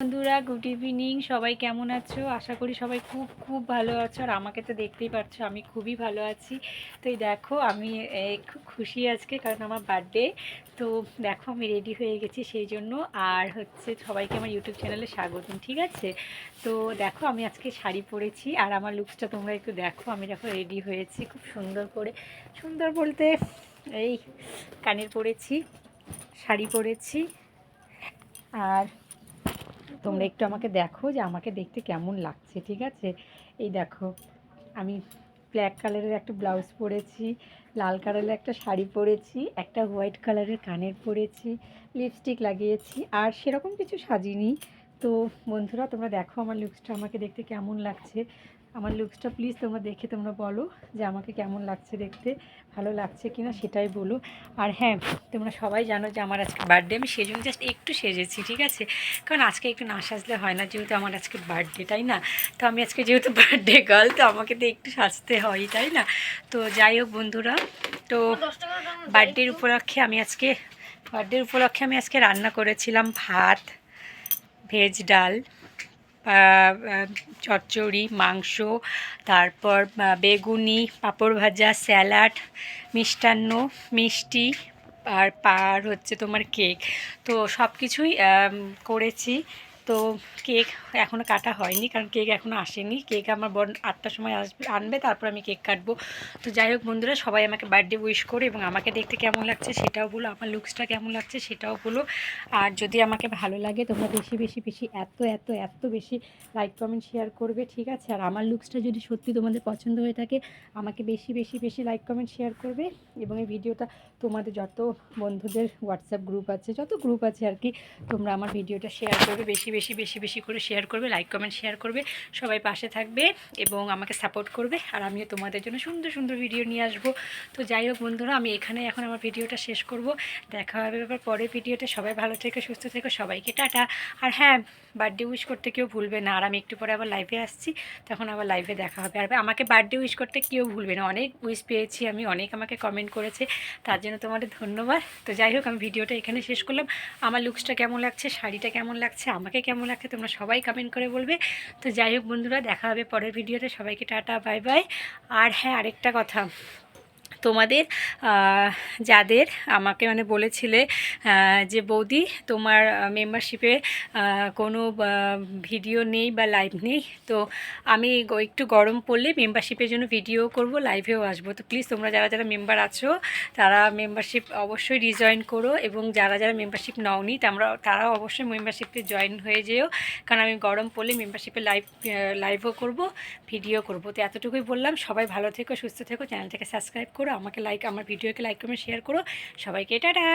বন্ধুরা good evening. সবাই কেমন আছো? আশা করি সবাই খুব খুব ভালো আছো। আর আমাকে তো দেখতেই পাচ্ছ আমি খুবই ভালো আছি। তো এই দেখো আমি খুব খুশি আজকে, কারণ আমার বার্থডে। তো দেখো আমি রেডি হয়ে গেছি সেই জন্য। আর হচ্ছে সবাইকে আমার ইউটিউব চ্যানেলে স্বাগতম, ঠিক আছে? তো দেখো আমি আজকে শাড়ি পরেছি, আর আমার লুকসটা তোমরা একটু দেখো। আমি দেখো রেডি হয়েছি খুব সুন্দর করে। সুন্দর বলতে এই কানের পরেছি, শাড়ি পরেছি। আর তোমরা একটু আমাকে দেখো যে আমাকে দেখতে কেমন লাগছে, ঠিক আছে? এই দেখো আমি ব্ল্যাক কালারের একটা ব্লাউজ পরেছি, লাল কালারের একটা শাড়ি পরেছি, একটা হোয়াইট কালারের কানের পরেছি, লিপস্টিক লাগিয়েছি, আর সেরকম কিছু সাজিনি। তো বন্ধুরা তোমরা দেখো আমার লুকসটা আমাকে দেখতে কেমন লাগছে। আমার লুকসটা প্লিজ তোমরা দেখে তোমরা বলো যে আমাকে কেমন লাগছে দেখতে, ভালো লাগছে কি না সেটাই বলো। আর হ্যাঁ, তোমরা সবাই জানো যে আমার আজকে বার্থডে, আমি সেই জন্য জাস্ট একটু সেজেছি, ঠিক আছে? কারণ আজকে একটু না সাজলে হয় না, যেহেতু আমার আজকে বার্থডে, তাই না? তো আমি আজকে যেহেতু বার্থডে গার্ল, তো আমাকে তো একটু সাজতে হয়, তাই না? তো যাই হোক বন্ধুরা, তো বার্থডের উপলক্ষে আমি আজকে রান্না করেছিলাম ভাত, ভেজ ডাল, চচ্চড়ি, মাংস, তারপর বেগুনি, পাঁপড় ভাজা, স্যালাড, মিষ্টান্ন, মিষ্টি, আর হচ্ছে তোমার কেক। তো সব কিছুই করেছি। তো কেক এখনও কাটা হয়নি, কারণ কেক এখনও আসেনি। কেক আমার বোন 8টার সময় আনবে, তারপর আমি কেক কাটবো। তো যাই হোক বন্ধুরা, সবাই আমাকে বার্থডে উইশ করে, এবং আমাকে দেখতে কেমন লাগছে সেটাও বলো, আমার লুকসটা কেমন লাগছে সেটাও বলো। আর যদি আমাকে ভালো লাগে তোমরা বেশি বেশি বেশি এত এত এত বেশি লাইক কমেন্ট শেয়ার করবে, ঠিক আছে? আর আমার লুকসটা যদি সত্যি তোমাদের পছন্দ হয়ে থাকে, আমাকে বেশি বেশি বেশি লাইক কমেন্ট শেয়ার করবে। এবং এই ভিডিওটা তোমাদের যত বন্ধুদের হোয়াটসঅ্যাপ গ্রুপ আছে, যত গ্রুপ আছে আর কি, তোমরা আমার ভিডিওটা শেয়ার করবে, বেশি বেশি বেশি বেশি করে শেয়ার করবে, লাইক কমেন্ট শেয়ার করবে। সবাই পাশে থাকবে এবং আমাকে সাপোর্ট করবে, আর আমিও তোমাদের জন্য সুন্দর সুন্দর ভিডিও নিয়ে আসবো। তো যাই হোক বন্ধুরা, আমি এখানে এখন আমার ভিডিওটা শেষ করব। দেখা হবে এবার পরের ভিডিওতে। সবাই ভালো থেকো, সুস্থ থেকো, সবাইকে টাটা। আর হ্যাঁ, বার্থডে উইশ করতে কেউ ভুলবে না। আর আমি একটু পরে আবার লাইভে আসছি, তখন আবার লাইভে দেখা হবে। আর আমাকে বার্থডে উইশ করতে কেউ ভুলবে না। অনেক উইশ পেয়েছি আমি, অনেক আমাকে কমেন্ট করেছে, তার জন্য তোমাদের ধন্যবাদ। তো যাই হোক, আমি ভিডিওটা এখানে শেষ করলাম। আমার লুকসটা কেমন লাগছে, শাড়িটা কেমন লাগছে, আমাকে কেমন লাগছে, তোমরা সবাই কমেন্ট করে বলবে। তো যাই হোক বন্ধুরা, দেখা হবে পরের ভিডিওতে। সবাইকে টাটা, বাই বাই। আর হ্যাঁ, আরেকটা কথা, তোমাদের যাদের আমাকে মানে বলেছিলে যে বৌদি তোমার মেম্বারশিপে কোনো ভিডিও নেই বা লাইভ নেই, তো আমি একটু গরম পড়লে মেম্বারশিপের জন্য ভিডিও করব, লাইভেও আসবো। তো প্লিজ তোমরা যারা যারা মেম্বার আছো তারা মেম্বারশিপ অবশ্যই রিজয়েন করো, এবং যারা যারা মেম্বারশিপ নাওনি তারাও অবশ্যই মেম্বারশিপে জয়েন হয়ে যেও, কারণ আমি গরম পড়লে মেম্বারশিপে লাইভও করব, ভিডিও করব। তো এতটুকুই বললাম। সবাই ভালো থেকো, সুস্থ থেকো, চ্যানেলটাকে সাবস্ক্রাইব করো, আমার ভিডিওকে লাইক কমেন্ট শেয়ার করো। সবাইকে টাটা।